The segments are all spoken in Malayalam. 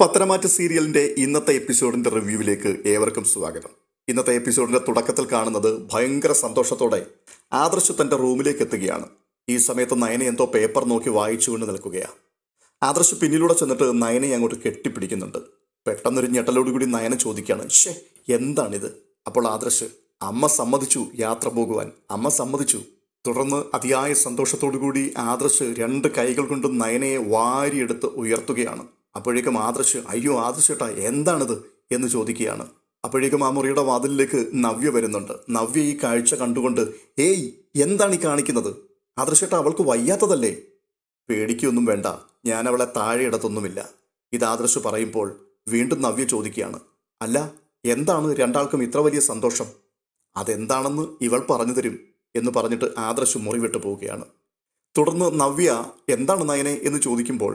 പത്തനംമാറ്റ സീരിയലിന്റെ ഇന്നത്തെ എപ്പിസോഡിന്റെ റിവ്യൂവിലേക്ക് ഏവർക്കും സ്വാഗതം. ഇന്നത്തെ എപ്പിസോഡിന്റെ തുടക്കത്തിൽ കാണുന്നത് ഭയങ്കര സന്തോഷത്തോടെ ആദർശ് തന്റെ റൂമിലേക്ക് എത്തുകയാണ്. ഈ സമയത്ത് നയന എന്തോ പേപ്പർ നോക്കി വായിച്ചുകൊണ്ട് നിൽക്കുകയാണ്. ആദർശ് പിന്നിലൂടെ ചെന്നിട്ട് നയനയെ അങ്ങോട്ട് കെട്ടിപ്പിടിക്കുന്നുണ്ട്. പെട്ടെന്നൊരു ഞെട്ടലോടുകൂടി നയന ചോദിക്കുകയാണ്, ഷേ എന്താണിത്? അപ്പോൾ ആദർശ്, അമ്മ സമ്മതിച്ചു യാത്ര പോകുവാൻ, അമ്മ സമ്മതിച്ചു. തുടർന്ന് അതിയായ സന്തോഷത്തോടുകൂടി ആദർശ് രണ്ട് കൈകൾ കൊണ്ട് നയനയെ വാരിയെടുത്ത് ഉയർത്തുകയാണ്. അപ്പോഴേക്കും ആദർശ്, അയ്യോ ആദർശേട്ടാ എന്താണിത് എന്ന് ചോദിക്കുകയാണ്. അപ്പോഴേക്കും ആ മുറിയുടെ വാതിലിലേക്ക് നവ്യ വരുന്നുണ്ട്. നവ്യ ഈ കാഴ്ച കണ്ടുകൊണ്ട്, ഏയ് എന്താണ് ഈ കാണിക്കുന്നത്? ആദർശേട്ടാ അവൾക്ക് വയ്യാത്തതല്ലേ? പേടിക്കൊന്നും വേണ്ട, ഞാൻ അവളെ താഴെ ഇടത്തൊന്നുമില്ല. ഇത് ആദർശ് പറയുമ്പോൾ വീണ്ടും നവ്യ ചോദിക്കുകയാണ്, അല്ല എന്താണ് രണ്ടാൾക്കും ഇത്ര വലിയ സന്തോഷം? അതെന്താണെന്ന് ഇവൾ പറഞ്ഞു തരും എന്ന് പറഞ്ഞിട്ട് ആദർശ് മുറി വിട്ടു പോവുകയാണ്. തുടർന്ന് നവ്യ എന്താണ് നയനെ എന്ന് ചോദിക്കുമ്പോൾ,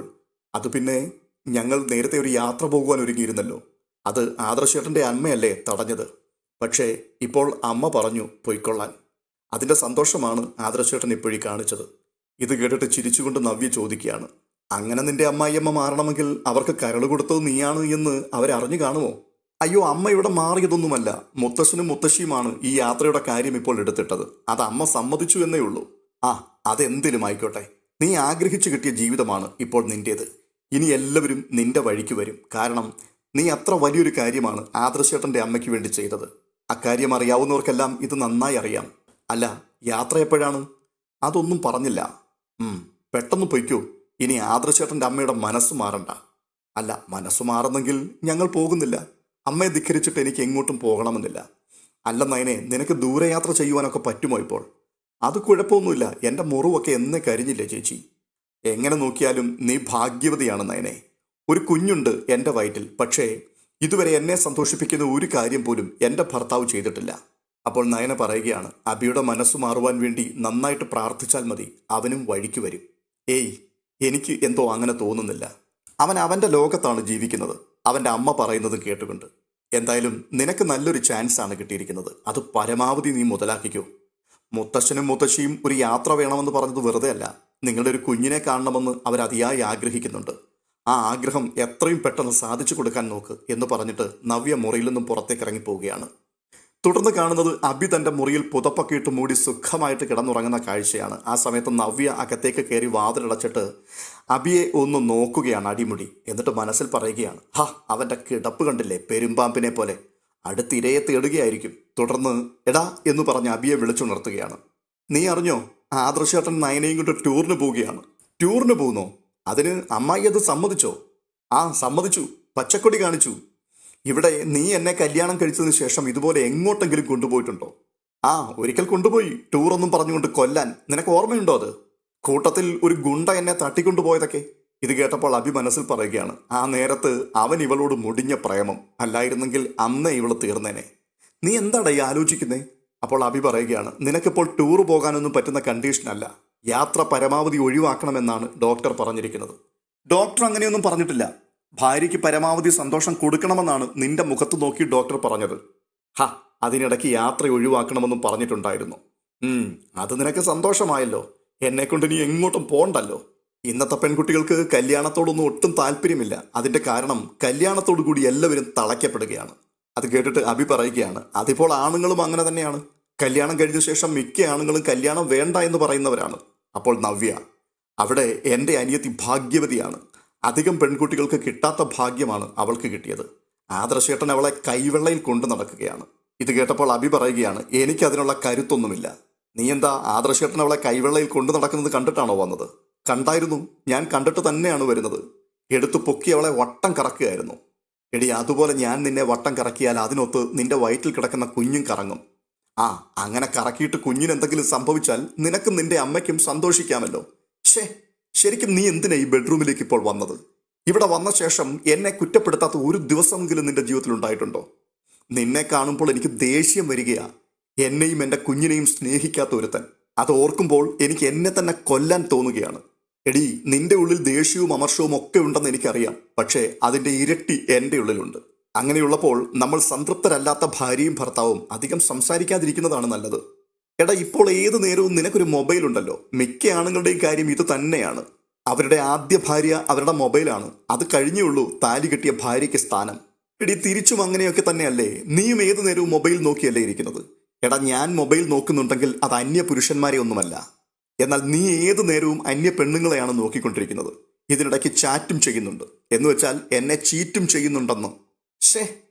അത് പിന്നെ ഞങ്ങൾ നേരത്തെ ഒരു യാത്ര പോകുവാൻ ഒരുങ്ങിയിരുന്നല്ലോ, അത് ആദർശേട്ടൻ്റെ അമ്മയല്ലേ തടഞ്ഞത്. പക്ഷേ ഇപ്പോൾ അമ്മ പറഞ്ഞു പൊയ്ക്കൊള്ളാൻ. അതിൻ്റെ സന്തോഷമാണ് ആദർശേട്ടൻ ഇപ്പോഴീ കാണിച്ചത്. ഇത് കേട്ടിട്ട് ചിരിച്ചുകൊണ്ട് നവ്യ ചോദിക്കുകയാണ്, അങ്ങനെ നിന്റെ അമ്മായിയമ്മ മാറണമെങ്കിൽ അവർക്ക് കരൾ കൊടുത്തത് നീയാണ് എന്ന് അവരറിഞ്ഞു കാണുമോ? അയ്യോ അമ്മ ഇവിടെ മാറിയതൊന്നുമല്ല, മുത്തശ്ശനും മുത്തശ്ശിയുമാണ് ഈ യാത്രയുടെ കാര്യം ഇപ്പോൾ എടുത്തിട്ടത്. അത് അമ്മ സമ്മതിച്ചു എന്നേ ഉള്ളൂ. ആ അതെന്തിലും ആയിക്കോട്ടെ, നീ ആഗ്രഹിച്ചു കിട്ടിയ ജീവിതമാണ് ഇപ്പോൾ നിന്റേത്. ഇനി എല്ലാവരും നിന്റെ വഴിക്ക് വരും. കാരണം നീ അത്ര വലിയൊരു കാര്യമാണ് ആദർശേട്ടൻ്റെ അമ്മയ്ക്ക് വേണ്ടി ചെയ്തത്. അക്കാര്യം അറിയാവുന്നവർക്കെല്ലാം ഇത് നന്നായി അറിയാം. അല്ല യാത്ര എപ്പോഴാണ്? അതൊന്നും പറഞ്ഞില്ല. പെട്ടെന്ന് പൊയ്ക്കൂ, ഇനി ആദർശേട്ടൻ്റെ അമ്മയുടെ മനസ്സ് മാറണ്ട. അല്ല മനസ്സ് മാറുന്നെങ്കിൽ ഞങ്ങൾ പോകുന്നില്ല. അമ്മയെ ധിക്കരിച്ചിട്ട് എനിക്ക് എങ്ങോട്ടും പോകണമെന്നില്ല. അല്ല നയനെ, നിനക്ക് ദൂരയാത്ര ചെയ്യുവാനൊക്കെ പറ്റുമോ ഇപ്പോൾ? അത് കുഴപ്പമൊന്നുമില്ല, എൻ്റെ മുറിവൊക്കെ എന്നേ കരിഞ്ഞില്ലേ ചേച്ചി. എങ്ങനെ നോക്കിയാലും നീ ഭാഗ്യവതിയാണ് നയനെ. ഒരു കുഞ്ഞുണ്ട് എൻ്റെ വയറ്റിൽ, പക്ഷേ ഇതുവരെ എന്നെ സന്തോഷിപ്പിക്കുന്ന ഒരു കാര്യം പോലും എൻ്റെ ഭർത്താവ് ചെയ്തിട്ടില്ല. അപ്പോൾ നയന പറയുകയാണ്, അബിയുടെ മനസ്സ് മാറുവാൻ വേണ്ടി നന്നായിട്ട് പ്രാർത്ഥിച്ചാൽ മതി, അവനും വഴിക്ക് വരും. ഏയ് എനിക്ക് എന്തോ അങ്ങനെ തോന്നുന്നില്ല. അവൻ അവൻ്റെ ലോകത്താണ് ജീവിക്കുന്നത്, അവൻ്റെ അമ്മ പറയുന്നത് കേട്ടുകൊണ്ട്. എന്തായാലും നിനക്ക് നല്ലൊരു ചാൻസാണ് കിട്ടിയിരിക്കുന്നത്, അത് പരമാവധി നീ മുതലാക്കിക്കോ. മുത്തശ്ശനും മുത്തശ്ശിയും ഒരു യാത്ര വേണമെന്ന് പറഞ്ഞത് വെറുതെ അല്ല, നിങ്ങളുടെ ഒരു കുഞ്ഞിനെ കാണണമെന്ന് അവരതിയായി ആഗ്രഹിക്കുന്നുണ്ട്. ആ ആഗ്രഹം എത്രയും പെട്ടെന്ന് സാധിച്ചു കൊടുക്കാൻ നോക്ക് എന്ന് പറഞ്ഞിട്ട് നവ്യ മുറിയിൽ നിന്നും പുറത്തേക്ക് ഇറങ്ങിപ്പോവുകയാണ്. തുടർന്ന് കാണുന്നത് അബി തൻ്റെ മുറിയിൽ പുതപ്പൊക്കെ ഇട്ട് മൂടി സുഖമായിട്ട് കിടന്നുറങ്ങുന്ന കാഴ്ചയാണ്. ആ സമയത്ത് നവ്യ അകത്തേക്ക് കയറി വാതിലടച്ചിട്ട് അബിയെ ഒന്ന് നോക്കുകയാണ് അടിമുടി. എന്നിട്ട് മനസ്സിൽ പറയുകയാണ്, അവൻ്റെ കിടപ്പ് കണ്ടില്ലേ, പെരുമ്പാമ്പിനെ പോലെ, അടുത്തിരയെ തേടുകയായിരിക്കും. തുടർന്ന് എടാ എന്ന് പറഞ്ഞ് അബിയെ വിളിച്ചുണർത്തുകയാണ്. നീ അറിഞ്ഞോ, ആദർശേട്ടൻ നയനയും കൊണ്ട് ടൂറിന് പോവുകയാണ്. ടൂറിന് പോകുന്നോ? അതിന് അമ്മായി അത് സമ്മതിച്ചോ? ആ സമ്മതിച്ചു, പച്ചക്കൊടി കാണിച്ചു. ഇവിടെ നീ എന്നെ കല്യാണം കഴിച്ചതിന് ശേഷം ഇതുപോലെ എങ്ങോട്ടെങ്കിലും കൊണ്ടുപോയിട്ടുണ്ടോ? ആ ഒരിക്കൽ കൊണ്ടുപോയി, ടൂറൊന്നും പറഞ്ഞുകൊണ്ട് കൊല്ലാൻ. നിനക്ക് ഓർമ്മയുണ്ടോ അത്? കൂട്ടത്തിൽ ഒരു ഗുണ്ട എന്നെ തട്ടിക്കൊണ്ടുപോയതൊക്കെ. ഇത് കേട്ടപ്പോൾ അഭി മനസ്സിൽ പറയുകയാണ്, ആ നേരത്ത് അവൻ ഇവളോട് മുടിഞ്ഞ പ്രേമം, അല്ലായിരുന്നെങ്കിൽ അന്നേ ഇവള് തീർന്നേനെ. നീ എന്താടാ ഈ ആലോചിക്കുന്നേ? അപ്പോൾ അഭി പറയുകയാണ്, നിനക്കിപ്പോൾ ടൂർ പോകാനൊന്നും പറ്റുന്ന കണ്ടീഷനല്ല, യാത്ര പരമാവധി ഒഴിവാക്കണമെന്നാണ് ഡോക്ടർ പറഞ്ഞിരിക്കുന്നത്. ഡോക്ടർ അങ്ങനെയൊന്നും പറഞ്ഞിട്ടില്ല. ഭാര്യയ്ക്ക് പരമാവധി സന്തോഷം കൊടുക്കണമെന്നാണ് നിന്റെ മുഖത്ത് നോക്കി ഡോക്ടർ പറഞ്ഞത്. അതിനിടയ്ക്ക് യാത്ര ഒഴിവാക്കണമെന്നും പറഞ്ഞിട്ടുണ്ടായിരുന്നു. അത് നിനക്ക് സന്തോഷമായല്ലോ, എന്നെക്കൊണ്ട് നീ എങ്ങോട്ടും പോണ്ടല്ലോ. ഇന്നത്തെ പെൺകുട്ടികൾക്ക് കല്യാണത്തോടൊന്നും ഒട്ടും താല്പര്യമില്ല. അതിന്റെ കാരണം കല്യാണത്തോടു കൂടി എല്ലാവരും തളയ്ക്കപ്പെടുകയാണ്. അത് കേട്ടിട്ട് അഭി പറയുകയാണ്, അതിപ്പോൾ ആണുങ്ങളും അങ്ങനെ തന്നെയാണ്. കല്യാണം കഴിഞ്ഞ ശേഷം മിക്ക ആണുങ്ങളും കല്യാണം വേണ്ട എന്ന് പറയുന്നവരാണ്. അപ്പോൾ നവ്യ, അവിടെ എൻ്റെ അനിയത്തി ഭാഗ്യവതിയാണ്. അധികം പെൺകുട്ടികൾക്ക് കിട്ടാത്ത ഭാഗ്യമാണ് അവൾക്ക് കിട്ടിയത്. ആദർശേട്ടൻ അവളെ കൈവെള്ളയിൽ കൊണ്ടു നടക്കുകയാണ്. ഇത് കേട്ടപ്പോൾ അഭി പറയുകയാണ്, എനിക്കതിനുള്ള കരുത്തൊന്നുമില്ല. നീ എന്താ ആദർശേട്ടൻ അവളെ കൈവെള്ളയിൽ കൊണ്ടു നടക്കുന്നത് കണ്ടിട്ടാണോ വന്നത്? കണ്ടായിരുന്നു, ഞാൻ കണ്ടിട്ട് തന്നെയാണ് വരുന്നത്. എടുത്തു പൊക്കി അവളെ വട്ടം കറക്കുകയായിരുന്നു. എടി അതുപോലെ ഞാൻ നിന്നെ വട്ടം കറക്കിയാൽ അതിനൊത്ത് നിന്റെ വയറ്റിൽ കിടക്കുന്ന കുഞ്ഞും കറങ്ങും. അങ്ങനെ കറക്കിയിട്ട് കുഞ്ഞിന് എന്തെങ്കിലും സംഭവിച്ചാൽ നിനക്കും നിന്റെ അമ്മയ്ക്കും സന്തോഷിക്കാമല്ലോ. ശരിക്കും നീ എന്തിനാ ഈ ബെഡ്റൂമിലേക്ക് ഇപ്പോൾ വന്നത്? ഇവിടെ വന്ന ശേഷം എന്നെ കുറ്റപ്പെടുത്താത്ത ഒരു ദിവസമെങ്കിലും നിന്റെ ജീവിതത്തിൽ ഉണ്ടായിട്ടുണ്ടോ? നിന്നെ കാണുമ്പോൾ എനിക്ക് ദേഷ്യം വരികയാ. എന്നെയും എൻ്റെ കുഞ്ഞിനെയും സ്നേഹിക്കാത്ത ഒരുത്തൻ, അത് ഓർക്കുമ്പോൾ എനിക്ക് എന്നെ തന്നെ കൊല്ലാൻ തോന്നുകയാണ്. എടി നിന്റെ ഉള്ളിൽ ദേഷ്യവും അമർഷവും ഒക്കെ ഉണ്ടെന്ന് എനിക്കറിയാം, പക്ഷേ അതിൻ്റെ ഇരട്ടി എൻ്റെ ഉള്ളിലുണ്ട്. അങ്ങനെയുള്ളപ്പോൾ നമ്മൾ സംതൃപ്തരല്ലാത്ത ഭാര്യയും ഭർത്താവും അധികം സംസാരിക്കാതിരിക്കുന്നതാണ് നല്ലത്. എടാ ഇപ്പോൾ ഏത് നേരവും നിനക്കൊരു മൊബൈൽ ഉണ്ടല്ലോ. മിക്ക ആണുങ്ങളുടെയും കാര്യം ഇത് തന്നെയാണ്. അവരുടെ ആദ്യ ഭാര്യ അവരുടെ മൊബൈലാണ്. അത് കഴിഞ്ഞേ ഉള്ളൂ താലി കെട്ടിയ ഭാര്യയ്ക്ക് സ്ഥാനം. എടി തിരിച്ചും അങ്ങനെയൊക്കെ തന്നെയല്ലേ? നീയും ഏതു നേരവും മൊബൈൽ നോക്കിയല്ലേ ഇരിക്കുന്നത്? എടാ, ഞാൻ മൊബൈൽ നോക്കുന്നുണ്ടെങ്കിൽ അത് അന്യ പുരുഷന്മാരെ ഒന്നുമല്ല. എന്നാൽ നീ ഏതു നേരവും അന്യ പെണ്ണുങ്ങളെയാണ് നോക്കിക്കൊണ്ടിരിക്കുന്നത്. ഇതിനിടയ്ക്ക് ചാറ്റും ചെയ്യുന്നുണ്ട്. എന്ന് വെച്ചാൽ എന്നെ ചീറ്റും ചെയ്യുന്നുണ്ടെന്ന്.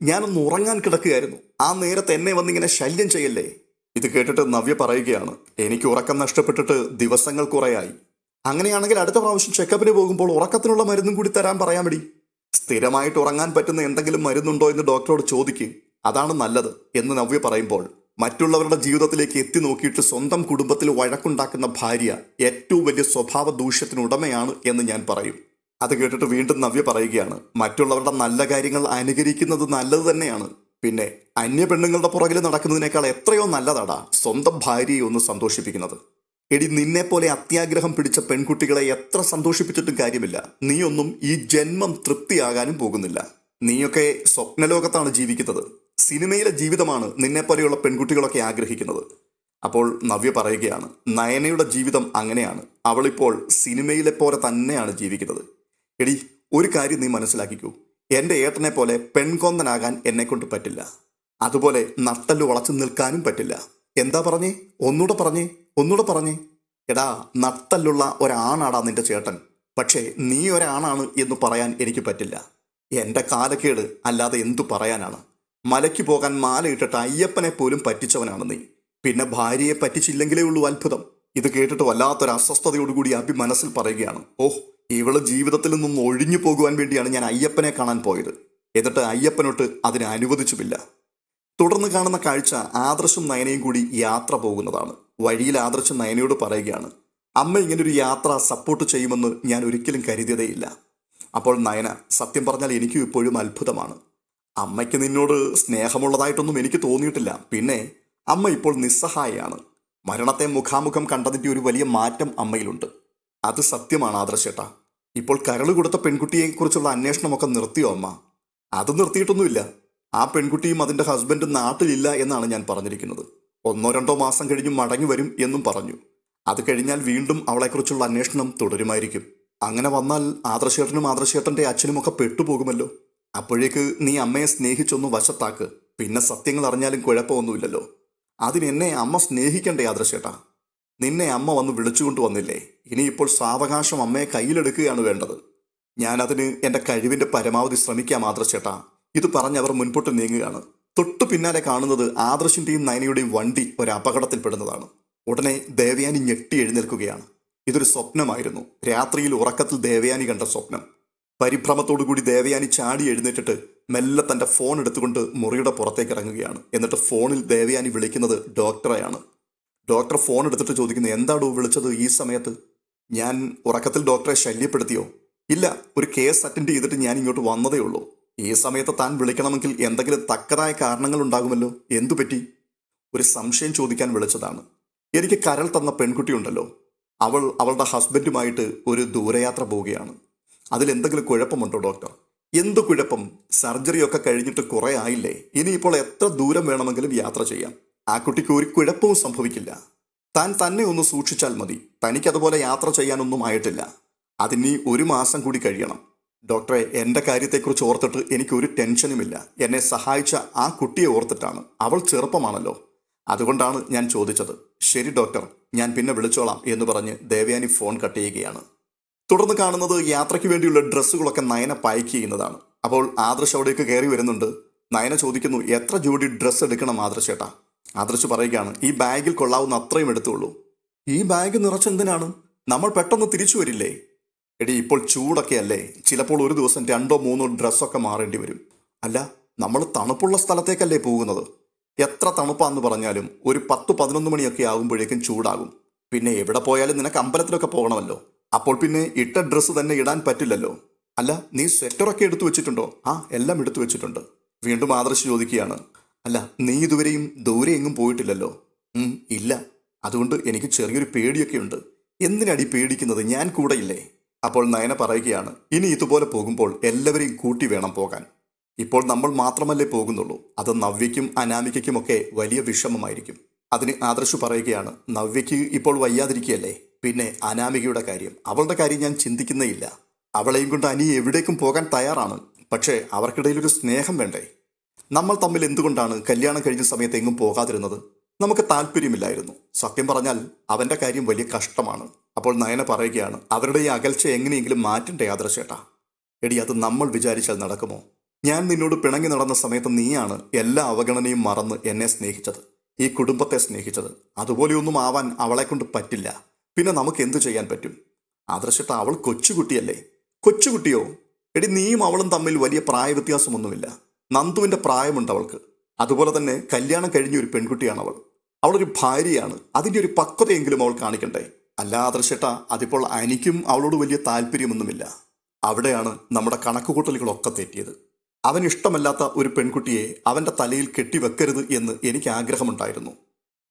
ഞാനൊന്ന് ഉറങ്ങാൻ കിടക്കുകയായിരുന്നു. ആ നേരത്തെ എന്നെ വന്നിങ്ങനെ ശല്യം ചെയ്യല്ലേ. ഇത് കേട്ടിട്ട് നവ്യ പറയുകയാണ്, എനിക്ക് ഉറക്കം നഷ്ടപ്പെട്ടിട്ട് ദിവസങ്ങൾ കുറേയായി. അങ്ങനെയാണെങ്കിൽ അടുത്ത പ്രാവശ്യം ചെക്കപ്പിന് പോകുമ്പോൾ ഉറക്കത്തിനുള്ള മരുന്നും കൂടി തരാൻ പറയാമടി. സ്ഥിരമായിട്ട് ഉറങ്ങാൻ പറ്റുന്ന എന്തെങ്കിലും മരുന്നുണ്ടോ എന്ന് ഡോക്ടറോട് ചോദിക്കും. അതാണ് നല്ലത് എന്ന് നവ്യ പറയുമ്പോൾ, മറ്റുള്ളവരുടെ ജീവിതത്തിലേക്ക് എത്തി നോക്കിയിട്ട് സ്വന്തം കുടുംബത്തിൽ വഴക്കുണ്ടാക്കുന്ന ഭാര്യ ഏറ്റവും വലിയ സ്വഭാവ ദൂഷ്യത്തിനുടമയാണ് എന്ന് ഞാൻ പറയും. അത് കേട്ടിട്ട് വീണ്ടും നവ്യ പറയുകയാണ്, മറ്റുള്ളവരുടെ നല്ല കാര്യങ്ങൾ അനുകരിക്കുന്നത് നല്ലത് തന്നെയാണ്. പിന്നെ അന്യ പെണ്ണുങ്ങളുടെ പുറകിൽ നടക്കുന്നതിനേക്കാൾ എത്രയോ നല്ലതാടാ സ്വന്തം ഭാര്യയെ ഒന്ന് സന്തോഷിപ്പിക്കുന്നത്. എടി, നിന്നെപ്പോലെ അത്യാഗ്രഹം പിടിച്ച പെൺകുട്ടികളെ എത്ര സന്തോഷിപ്പിച്ചിട്ടും കാര്യമില്ല. നീയൊന്നും ഈ ജന്മം തൃപ്തിയാകാനും പോകുന്നില്ല. നീയൊക്കെ സ്വപ്നലോകത്താണ് ജീവിക്കുന്നത്. സിനിമയിലെ ജീവിതമാണ് നിന്നെപ്പോലെയുള്ള പെൺകുട്ടികളൊക്കെ ആഗ്രഹിക്കുന്നത്. അപ്പോൾ നവ്യ പറയുകയാണ്, നയനയുടെ ജീവിതം അങ്ങനെയാണ്. അവളിപ്പോൾ സിനിമയിലെ പോലെ തന്നെയാണ് ജീവിക്കുന്നത്. എടി, ഒരു കാര്യം നീ മനസ്സിലാക്കിക്കൂ. എൻ്റെ ഏട്ടനെ പോലെ പെൺകൊന്നനാകാൻ എന്നെക്കൊണ്ട് പറ്റില്ല. അതുപോലെ നട്ടല് വളച്ചു നിൽക്കാനും പറ്റില്ല. എന്താ പറഞ്ഞേ? ഒന്നുകൂടെ പറഞ്ഞേ. എടാ, നട്ടലുള്ള ഒരാണാടാ നിന്റെ ചേട്ടൻ. പക്ഷേ നീ ഒരാണാണ് എന്ന് പറയാൻ എനിക്ക് പറ്റില്ല. എൻ്റെ കാലക്കേട് അല്ലാതെ എന്തു പറയാനാണ്? മലയ്ക്ക് പോകാൻ മാലയിട്ടിട്ട് അയ്യപ്പനെ പോലും പറ്റിച്ചവനാണ് നീ. പിന്നെ ഭാര്യയെ പറ്റിച്ചില്ലെങ്കിലേ ഉള്ളൂ അത്ഭുതം. ഇത് കേട്ടിട്ട് വല്ലാത്തൊരു അസ്വസ്ഥതയോടുകൂടി അഭി മനസ്സിൽ പറയുകയാണ്, ഓഹ്, ഇവള് ജീവിതത്തിൽ നിന്നും ഒഴിഞ്ഞു പോകുവാൻ വേണ്ടിയാണ് ഞാൻ അയ്യപ്പനെ കാണാൻ പോയത്. എന്നിട്ട് അയ്യപ്പനോട്ട് അതിനെ അനുവദിച്ചുമില്ല. തുടർന്ന് കാണുന്ന കാഴ്ച ആദർശും നയനയും കൂടി യാത്ര പോകുന്നതാണ്. വഴിയിൽ ആദർശ് നയനയോട് പറയുകയാണ്, അമ്മ ഇങ്ങനൊരു യാത്ര സപ്പോർട്ട് ചെയ്യുമെന്ന് ഞാൻ ഒരിക്കലും കരുതിയതേയില്ല. അപ്പോൾ നയന, സത്യം പറഞ്ഞാൽ എനിക്കും ഇപ്പോഴും അത്ഭുതമാണ്. അമ്മയ്ക്ക് നിന്നോട് സ്നേഹമുള്ളതായിട്ടൊന്നും എനിക്ക് തോന്നിയിട്ടില്ല. പിന്നെ അമ്മ ഇപ്പോൾ നിസ്സഹായയാണ്. മരണത്തെ മുഖാമുഖം കണ്ടതിൻ്റെ ഒരു വലിയ മാറ്റം അമ്മയിലുണ്ട്. അത് സത്യമാണ് ആദർശേട്ടാ. ഇപ്പോൾ കരൾ കൊടുത്ത പെൺകുട്ടിയെക്കുറിച്ചുള്ള അന്വേഷണമൊക്കെ നിർത്തിയോ അമ്മ? അത് നിർത്തിയിട്ടൊന്നുമില്ല. ആ പെൺകുട്ടിയും അതിൻ്റെ ഹസ്ബൻഡും നാട്ടിലില്ല എന്നാണ് ഞാൻ പറഞ്ഞിരിക്കുന്നത്. 1-2 മാസം കഴിഞ്ഞ് മടങ്ങി വരും എന്നും പറഞ്ഞു. അത് കഴിഞ്ഞാൽ വീണ്ടും അവളെക്കുറിച്ചുള്ള അന്വേഷണം തുടരുമായിരിക്കും. അങ്ങനെ വന്നാൽ ആദർശേട്ടനും ആദർശേട്ടൻ്റെ അച്ഛനുമൊക്കെ പെട്ടുപോകുമല്ലോ. അപ്പോഴേക്ക് നീ അമ്മയെ സ്നേഹിച്ചൊന്ന് വശത്താക്ക്. പിന്നെ സത്യങ്ങൾ അറിഞ്ഞാലും കുഴപ്പമൊന്നുമില്ലല്ലോ. അതിനെന്നെ അമ്മ സ്നേഹിക്കണ്ടേ ആദർശേട്ടാ? നിന്നെ അമ്മ വന്ന് വിളിച്ചുകൊണ്ട് വന്നില്ലേ? ഇനിയിപ്പോൾ സാവകാശം അമ്മയെ കയ്യിലെടുക്കുകയാണ് വേണ്ടത്. ഞാനതിന് എൻ്റെ കഴിവിൻ്റെ പരമാവധി ശ്രമിക്കാം ആദർശേട്ടാ. ഇത് പറഞ്ഞവർ മുൻപോട്ട് നീങ്ങുകയാണ്. തൊട്ടു പിന്നാലെ കാണുന്നത് ആദർശിൻ്റെയും നയനയുടെയും വണ്ടി ഒരു അപകടത്തിൽപ്പെടുന്നതാണ്. ഉടനെ ദേവയാനി ഞെട്ടി എഴുന്നേൽക്കുകയാണ്. ഇതൊരു സ്വപ്നമായിരുന്നു. രാത്രിയിൽ ഉറക്കത്തിൽ ദേവയാനി കണ്ട സ്വപ്നം. പരിഭ്രമത്തോടുകൂടി ദേവയാനി ചാടി എഴുന്നേറ്റിട്ട് മെല്ലെ തൻ്റെ ഫോൺ എടുത്തുകൊണ്ട് മുറിയുടെ പുറത്തേക്ക് ഇറങ്ങുകയാണ്. എന്നിട്ട് ഫോണിൽ ദേവയാനി വിളിക്കുന്നത് ഡോക്ടറെയാണ്. ഡോക്ടർ ഫോൺ എടുത്തിട്ട് ചോദിക്കുന്നു, എന്താടോ വിളിച്ചത് ഈ സമയത്ത്? ഞാൻ ഉറക്കത്തിൽ ഡോക്ടറെ ശല്യപ്പെടുത്തിയോ? ഇല്ല, ഒരു കേസ് അറ്റൻഡ് ചെയ്തിട്ട് ഞാൻ ഇങ്ങോട്ട് വന്നതേ ഉള്ളൂ. ഈ സമയത്ത് താൻ വിളിക്കണമെങ്കിൽ എന്തെങ്കിലും തക്കതായ കാരണങ്ങൾ ഉണ്ടാകുമല്ലോ. എന്തു പറ്റി? ഒരു സംശയം ചോദിക്കാൻ വിളിച്ചതാണ്. എനിക്ക് കരൾ തന്ന പെൺകുട്ടിയുണ്ടല്ലോ, അവളുടെ ഹസ്ബൻഡുമായിട്ട് ഒരു ദൂരയാത്ര പോവുകയാണ്. അതിലെന്തെങ്കിലും കുഴപ്പമുണ്ടോ ഡോക്ടർ? എന്തു കുഴപ്പം? സർജറിയൊക്കെ കഴിഞ്ഞിട്ട് കുറേ ആയില്ലേ. ഇനിയിപ്പോൾ എത്ര ദൂരം വേണമെങ്കിലും യാത്ര ചെയ്യാം. ആ കുട്ടിക്ക് ഒരു കുഴപ്പവും സംഭവിക്കില്ല. താൻ തന്നെ ഒന്ന് സൂക്ഷിച്ചാൽ മതി. തനിക്കതുപോലെ യാത്ര ചെയ്യാനൊന്നും ആയിട്ടില്ല. അതിനി 1 മാസം കൂടി കഴിയണം. ഡോക്ടറെ, എൻ്റെ കാര്യത്തെക്കുറിച്ച് ഓർത്തിട്ട് എനിക്കൊരു ടെൻഷനുമില്ല. എന്നെ സഹായിച്ച ആ കുട്ടിയെ ഓർത്തിട്ടാണ്. അവൾ ചെറുപ്പമാണല്ലോ. അതുകൊണ്ടാണ് ഞാൻ ചോദിച്ചത്. ശരി ഡോക്ടർ, ഞാൻ പിന്നെ വിളിച്ചോളാം എന്ന് പറഞ്ഞ് ദേവയാനി ഫോൺ കട്ട് ചെയ്യുകയാണ്. തുടർന്ന് കാണുന്നത് യാത്രയ്ക്ക് വേണ്ടിയുള്ള ഡ്രസ്സുകളൊക്കെ നയന പായ്ക്ക് ചെയ്യുന്നതാണ്. അപ്പോൾ ആദർശ് അവിടേക്ക് കയറി വരുന്നുണ്ട്. നയന ചോദിക്കുന്നു, എത്ര ജോഡി ഡ്രസ്സ് എടുക്കണം ആദർശേട്ടാ? ആദർശ് പറയുകയാണ്, ഈ ബാഗിൽ കൊള്ളാവുന്ന അത്രയും എടുത്തുള്ളൂ. ഈ ബാഗ് നിറച്ചെന്തിനാണ്? നമ്മൾ പെട്ടെന്ന് തിരിച്ചു വരില്ലേ? എടി, ഇപ്പോൾ ചൂടൊക്കെ അല്ലേ, ചിലപ്പോൾ ഒരു ദിവസം 2-3 ഡ്രസ്സൊക്കെ മാറേണ്ടി വരും. അല്ല, നമ്മൾ തണുപ്പുള്ള സ്ഥലത്തേക്കല്ലേ പോകുന്നത്? എത്ര തണുപ്പാന്ന് പറഞ്ഞാലും ഒരു 10-11 മണിയൊക്കെ ആകുമ്പോഴേക്കും ചൂടാകും. പിന്നെ എവിടെ പോയാലും നിനക്ക് അമ്പലത്തിലൊക്കെ പോകണമല്ലോ. അപ്പോൾ പിന്നെ ഇട്ട ഡ്രസ്സ് തന്നെ ഇടാൻ പറ്റില്ലല്ലോ. അല്ല, നീ സ്വെറ്ററൊക്കെ എടുത്തു വെച്ചിട്ടുണ്ടോ? ആ, എല്ലാം എടുത്തു വെച്ചിട്ടുണ്ട്. വീണ്ടും ആദർശ് ചോദിക്കുകയാണ്, അല്ല, നീ ഇതുവരെയും ദൂരെ എങ്ങും പോയിട്ടില്ലല്ലോ? ഇല്ല. അതുകൊണ്ട് എനിക്ക് ചെറിയൊരു പേടിയൊക്കെ ഉണ്ട്. എന്തിനടി പേടിക്കുന്നത്? ഞാൻ കൂടെ ഇല്ലേ? അപ്പോൾ നയന പറയുകയാണ്, ഇനി ഇതുപോലെ പോകുമ്പോൾ എല്ലാവരെയും കൂട്ടി വേണം പോകാൻ. ഇപ്പോൾ നമ്മൾ മാത്രമല്ലേ പോകുന്നുള്ളൂ. അത് നവ്യയ്ക്കും അനാമികയ്ക്കുമൊക്കെ വലിയ വിഷമമായിരിക്കും. അതിന് ആദർശ് പറയുകയാണ്, നവ്യയ്ക്ക് ഇപ്പോൾ വയ്യാതിരിക്കുകയല്ലേ, പിന്നെ അനാമികയുടെ കാര്യം, അവളുടെ കാര്യം ഞാൻ ചിന്തിക്കുന്നേയില്ല. അവളെയും കൊണ്ട് അനി എവിടേക്കും പോകാൻ തയ്യാറാണ്. പക്ഷേ അവർക്കിടയിലൊരു സ്നേഹം വേണ്ടേ? നമ്മൾ തമ്മിൽ എന്തുകൊണ്ടാണ് കല്യാണം കഴിഞ്ഞ സമയത്ത് എങ്ങും പോകാതിരുന്നത്? നമുക്ക് താല്പര്യമില്ലായിരുന്നു. സത്യം പറഞ്ഞാൽ അവൻ്റെ കാര്യം വലിയ കഷ്ടമാണ്. അപ്പോൾ നയന പറയുകയാണ്, അവരുടെ ഈ അകൽച്ച എങ്ങനെയെങ്കിലും മാറ്റണ്ടേ ആദർശേട്ടാ? എടി, അത് നമ്മൾ വിചാരിച്ചാൽ നടക്കുമോ? ഞാൻ നിന്നോട് പിണങ്ങി നടന്ന സമയത്ത് നീയാണ് എല്ലാ അവഗണനയും മറന്ന് എന്നെ സ്നേഹിച്ചത്, ഈ കുടുംബത്തെ സ്നേഹിച്ചത്. അതുപോലെയൊന്നും ആവാൻ അവളെ കൊണ്ട് പറ്റില്ല. പിന്നെ നമുക്ക് എന്തു ചെയ്യാൻ പറ്റും? ആദർശേട്ടാ, അവൾ കൊച്ചുകുട്ടിയല്ലേ. കൊച്ചുകുട്ടിയോ? എടി, നീയും അവളും തമ്മിൽ വലിയ പ്രായ വ്യത്യാസമൊന്നുമില്ല. നന്ദുവിൻ്റെ പ്രായമുണ്ട് അവൾക്ക്. അതുപോലെ തന്നെ കല്യാണം കഴിഞ്ഞ ഒരു പെൺകുട്ടിയാണ് അവൾ. അവളൊരു ഭാര്യയാണ്. അതിൻ്റെ ഒരു പക്വതയെങ്കിലും അവൾ കാണിക്കണ്ടേ? അല്ല ആദർശേട്ടാ, അതിപ്പോൾ എനിക്കും അവളോട് വലിയ താല്പര്യമൊന്നുമില്ല. അവിടെയാണ് നമ്മുടെ കണക്കുകൂട്ടലുകളൊക്കെ തെറ്റിയത്. അവൻ ഇഷ്ടമല്ലാത്ത ഒരു പെൺകുട്ടിയെ അവൻ്റെ തലയിൽ കെട്ടിവെക്കരുത് എന്ന് എനിക്ക് ആഗ്രഹമുണ്ടായിരുന്നു.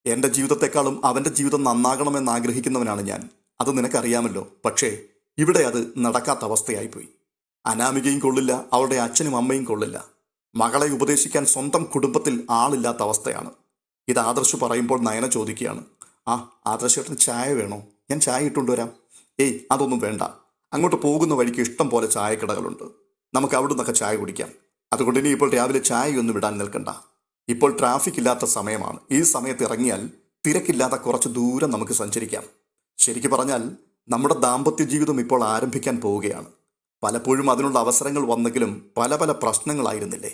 എൻ്റെ ജീവിതത്തെക്കാളും അവൻ്റെ ജീവിതം നന്നാകണമെന്ന് ആഗ്രഹിക്കുന്നവനാണ് ഞാൻ. അത് നിനക്കറിയാമല്ലോ. പക്ഷേ ഇവിടെ അത് നടക്കാത്ത അവസ്ഥയായിപ്പോയി. അനാമികയും കൊള്ളില്ല, അവളുടെ അച്ഛനും അമ്മയും കൊള്ളില്ല. മകളെ ഉപദേശിക്കാൻ സ്വന്തം കുടുംബത്തിൽ ആളില്ലാത്ത അവസ്ഥയാണ്. ഇത് ആദർശ് പറയുമ്പോൾ നയന ചോദിക്കുകയാണ്, ആദർശേട്ടന് ചായ വേണോ? ഞാൻ ചായ ഇട്ടുകൊണ്ടുവരാം. ഏയ്, അതൊന്നും വേണ്ട. അങ്ങോട്ട് പോകുന്ന വഴിക്ക് ഇഷ്ടം പോലെ ചായക്കടകളുണ്ട്. നമുക്ക് അവിടെ നിന്നൊക്കെ ചായ കുടിക്കാം. അതുകൊണ്ട് ഇനി ഇപ്പോൾ രാവിലെ ചായയൊന്നും ഇടാൻ നിൽക്കണ്ട. ഇപ്പോൾ ട്രാഫിക് ഇല്ലാത്ത സമയമാണ്. ഈ സമയത്ത് ഇറങ്ങിയാൽ തിരക്കില്ലാത്ത കുറച്ച് ദൂരം നമുക്ക് സഞ്ചരിക്കാം. ശരിക്കു പറഞ്ഞാൽ നമ്മുടെ ദാമ്പത്യ ജീവിതം ഇപ്പോൾ ആരംഭിക്കാൻ പോവുകയാണ്. പലപ്പോഴും അതിനുള്ള അവസരങ്ങൾ വന്നെങ്കിലും പല പല പ്രശ്നങ്ങളായിരുന്നില്ലേ?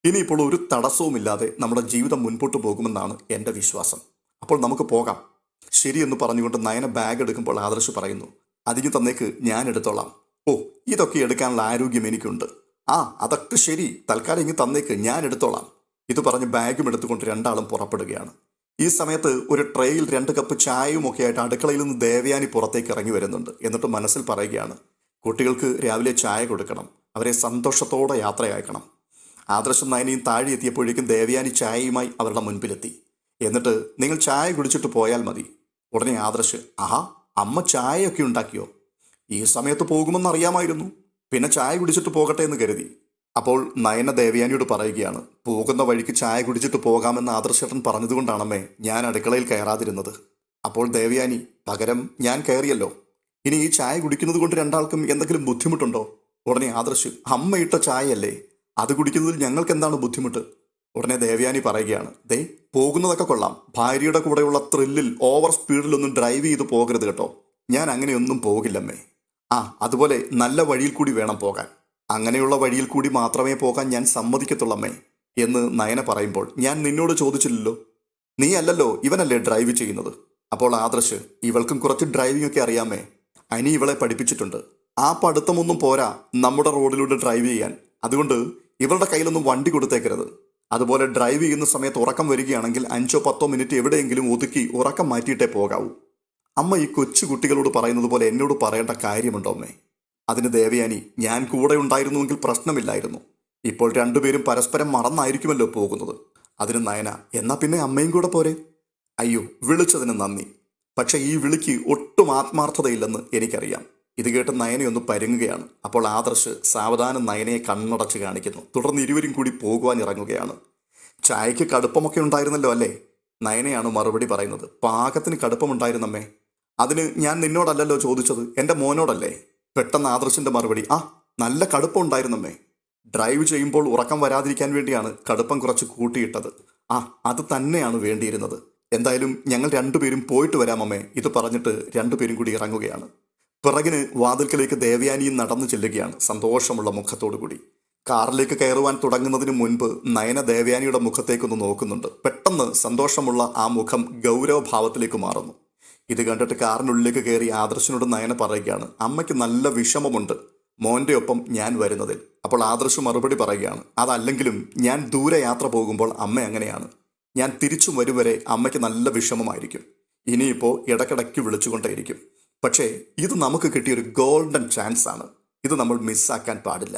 ഇനിയിപ്പോൾ ഒരു തടസ്സവുമില്ലാതെ നമ്മുടെ ജീവിതം മുൻപോട്ട് പോകുമെന്നാണ് എൻ്റെ വിശ്വാസം. അപ്പോൾ നമുക്ക് പോകാം. ശരിയെന്ന് പറഞ്ഞുകൊണ്ട് നയന ബാഗ് എടുക്കുമ്പോൾ ആദർശ് പറയുന്നു, അതിന് തന്നേക്ക്, ഞാൻ എടുത്തോളാം. ഓ, ഇതൊക്കെ എടുക്കാനുള്ള ആരോഗ്യം എനിക്കുണ്ട്. അതൊക്കെ ശരി, തൽക്കാലം ഇങ്ങ് തന്നേക്ക്, ഞാൻ എടുത്തോളാം. ഇത് പറഞ്ഞ് ബാഗും എടുത്തുകൊണ്ട് രണ്ടാളും പുറപ്പെടുകയാണ്. ഈ സമയത്ത് ഒരു ട്രേയിൽ 2 കപ്പ് ചായയും ഒക്കെ ആയിട്ട് അടുക്കളയിൽ നിന്ന് ദേവയാനി പുറത്തേക്ക് ഇറങ്ങി വരുന്നുണ്ട്. എന്നിട്ട് മനസ്സിൽ പറയുകയാണ്, കുട്ടികൾക്ക് രാവിലെ ചായ കൊടുക്കണം, അവരെ സന്തോഷത്തോടെ യാത്രയാക്കണം. ആദർശം നയനയും താഴെ എത്തിയപ്പോഴേക്കും ദേവയാനി ചായയുമായി അവരുടെ മുൻപിലെത്തി. എന്നിട്ട്, നിങ്ങൾ ചായ കുടിച്ചിട്ട് പോയാൽ മതി. ഉടനെ ആദർശ്, അമ്മ ചായയൊക്കെ ഉണ്ടാക്കിയോ? ഈ സമയത്ത് പോകുമെന്ന് അറിയാമായിരുന്നു, പിന്നെ ചായ കുടിച്ചിട്ട് പോകട്ടെ എന്ന് കരുതി. അപ്പോൾ നയന ദേവയാനിയോട് പറയുകയാണ്, പോകുന്ന വഴിക്ക് ചായ കുടിച്ചിട്ട് പോകാമെന്ന് ആദർശേട്ടൻ പറഞ്ഞതുകൊണ്ടാണമ്മേ ഞാൻ അടുക്കളയിൽ കയറാതിരുന്നത്. അപ്പോൾ ദേവയാനി, പകരം ഞാൻ കയറിയല്ലോ. ഇനി ഈ ചായ കുടിക്കുന്നത് കൊണ്ട് രണ്ടാൾക്കും എന്തെങ്കിലും ബുദ്ധിമുട്ടുണ്ടോ? ഉടനെ ആദർശ്, അമ്മ ഇട്ട ചായയല്ലേ, അത് കുടിക്കുന്നതിൽ ഞങ്ങൾക്ക് എന്താണ് ബുദ്ധിമുട്ട്? ഉടനെ ദേവയാനി പറയുകയാണ്, പോകുന്നതൊക്കെ കൊള്ളാം, ഭാര്യയുടെ കൂടെയുള്ള ത്രില്ലിൽ ഓവർ സ്പീഡിലൊന്നും ഡ്രൈവ് ചെയ്ത് പോകരുത് കേട്ടോ. ഞാൻ അങ്ങനെയൊന്നും പോകില്ലമ്മേ. അതുപോലെ നല്ല വഴിയിൽ കൂടി വേണം പോകാൻ. അങ്ങനെയുള്ള വഴിയിൽ കൂടി മാത്രമേ പോകാൻ ഞാൻ സമ്മതിക്കത്തുള്ളമ്മേ എന്ന് നയന പറയുമ്പോൾ, ഞാൻ നിന്നോട് ചോദിച്ചില്ലല്ലോ, നീ അല്ലല്ലോ, ഇവനല്ലേ ഡ്രൈവ് ചെയ്യുന്നത്. അപ്പോൾ ആദർശ്, ഇവൾക്കും കുറച്ച് ഡ്രൈവിംഗ് ഒക്കെ അറിയാമേ, അനി ഇവളെ പഠിപ്പിച്ചിട്ടുണ്ട്. ആ പഠിത്തമൊന്നും പോരാ നമ്മുടെ റോഡിലൂടെ ഡ്രൈവ് ചെയ്യാൻ. അതുകൊണ്ട് ഇവളുടെ കയ്യിലൊന്നും വണ്ടി കൊടുത്തേക്കരുത്. അതുപോലെ ഡ്രൈവ് ചെയ്യുന്ന സമയത്ത് ഉറക്കം വരികയാണെങ്കിൽ 5-10 മിനിറ്റ് എവിടെയെങ്കിലും ഒതുക്കി ഉറക്കം മാറ്റിയിട്ടേ പോകാവൂ. അമ്മ ഈ കൊച്ചു കുട്ടികളോട് പറയുന്നത് പോലെ എന്നോട് പറയേണ്ട കാര്യമുണ്ടോ അമ്മേ? അതിന് ദേവയാനി, ഞാൻ കൂടെ ഉണ്ടായിരുന്നുവെങ്കിൽ പ്രശ്നമില്ലായിരുന്നു. ഇപ്പോൾ രണ്ടുപേരും പരസ്പരം മറന്നായിരിക്കുമല്ലോ പോകുന്നത്. അതിന് നയന, എന്നാ പിന്നെ അമ്മയും കൂടെ പോരെ? അയ്യോ, വിളിച്ചതിന് നന്ദി, പക്ഷെ ഈ വിളിക്ക് ഒട്ടും ആത്മാർത്ഥതയില്ലെന്ന് എനിക്കറിയാം. ഇത് കേട്ട് നയനയൊന്ന് പരുങ്ങുകയാണ്. അപ്പോൾ ആദർശ് സാവധാനം നയനയെ കണ്ണടച്ച് കാണിക്കുന്നു. തുടർന്ന് ഇരുവരും കൂടി പോകുവാൻ ഇറങ്ങുകയാണ്. ചായക്ക് കടുപ്പമൊക്കെ ഉണ്ടായിരുന്നല്ലോ അല്ലേ? നയനയാണ് മറുപടി പറയുന്നത്. പാകത്തിന് കടുപ്പമുണ്ടായിരുന്നമ്മേ. അതിന് ഞാൻ നിന്നോടല്ലല്ലോ ചോദിച്ചത്, എൻ്റെ മോനോടല്ലേ. പെട്ടെന്ന് ആദർശിൻ്റെ മറുപടി, നല്ല കടുപ്പം ഉണ്ടായിരുന്നമ്മേ. ഡ്രൈവ് ചെയ്യുമ്പോൾ ഉറക്കം വരാതിരിക്കാൻ വേണ്ടിയാണ് കടുപ്പം കുറച്ച് കൂട്ടിയിട്ടത്. അത് തന്നെയാണ് വേണ്ടിയിരുന്നത്. എന്തായാലും ഞങ്ങൾ രണ്ടുപേരും പോയിട്ട് വരാമമ്മേ. ഇത് പറഞ്ഞിട്ട് രണ്ടുപേരും കൂടി ഇറങ്ങുകയാണ്. പിറകിന് വാതിൽക്കലേക്ക് ദേവയാനിയും നടന്നു ചെല്ലുകയാണ് സന്തോഷമുള്ള മുഖത്തോടുകൂടി. കാറിലേക്ക് കയറുവാൻ തുടങ്ങുന്നതിന് മുൻപ് നയന ദേവയാനിയുടെ മുഖത്തേക്കൊന്ന് നോക്കുന്നുണ്ട്. പെട്ടെന്ന് സന്തോഷമുള്ള ആ മുഖം ഗൗരവഭാവത്തിലേക്ക് മാറുന്നു. ഇത് കണ്ടിട്ട് കാറിനുള്ളിലേക്ക് കയറി ആദർശിനോട് നയന പറയുകയാണ്, അമ്മയ്ക്ക് നല്ല വിഷമമുണ്ട് മോൻ്റെ ഒപ്പം ഞാൻ വരുന്നതിൽ. അപ്പോൾ ആദർശ് മറുപടി പറയുകയാണ്, അതല്ലെങ്കിലും ഞാൻ ദൂരെ യാത്ര പോകുമ്പോൾ അമ്മ അങ്ങനെയാണ്. ഞാൻ തിരിച്ചു വരും വരെ അമ്മയ്ക്ക് നല്ല വിഷമമായിരിക്കും. ഇനിയിപ്പോൾ ഇടയ്ക്കിടയ്ക്ക് വിളിച്ചുകൊണ്ടേയിരിക്കും. പക്ഷേ ഇത് നമുക്ക് കിട്ടിയൊരു ഗോൾഡൻ ചാൻസ് ആണ്. ഇത് നമ്മൾ മിസ്സാക്കാൻ പാടില്ല.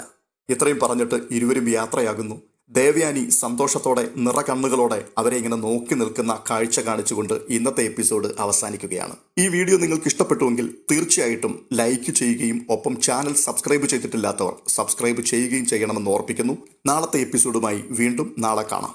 ഇത്രയും പറഞ്ഞിട്ട് ഇരുവരും യാത്രയാകുന്നു. ദേവയാനി സന്തോഷത്തോടെ നിറകണ്ണുകളോടെ അവരെ ഇങ്ങനെ നോക്കി നിൽക്കുന്ന കാഴ്ച കാണിച്ചുകൊണ്ട് ഇന്നത്തെ എപ്പിസോഡ് അവസാനിക്കുകയാണ്. ഈ വീഡിയോ നിങ്ങൾക്ക് ഇഷ്ടപ്പെട്ടുവെങ്കിൽ തീർച്ചയായിട്ടും ലൈക്ക് ചെയ്യുകയും ഒപ്പം ചാനൽ സബ്സ്ക്രൈബ് ചെയ്തിട്ടില്ലാത്തവർ സബ്സ്ക്രൈബ് ചെയ്യുകയും ചെയ്യണമെന്ന് ഓർപ്പിക്കുന്നു. നാളത്തെ എപ്പിസോഡുമായി വീണ്ടും നാളെ കാണാം.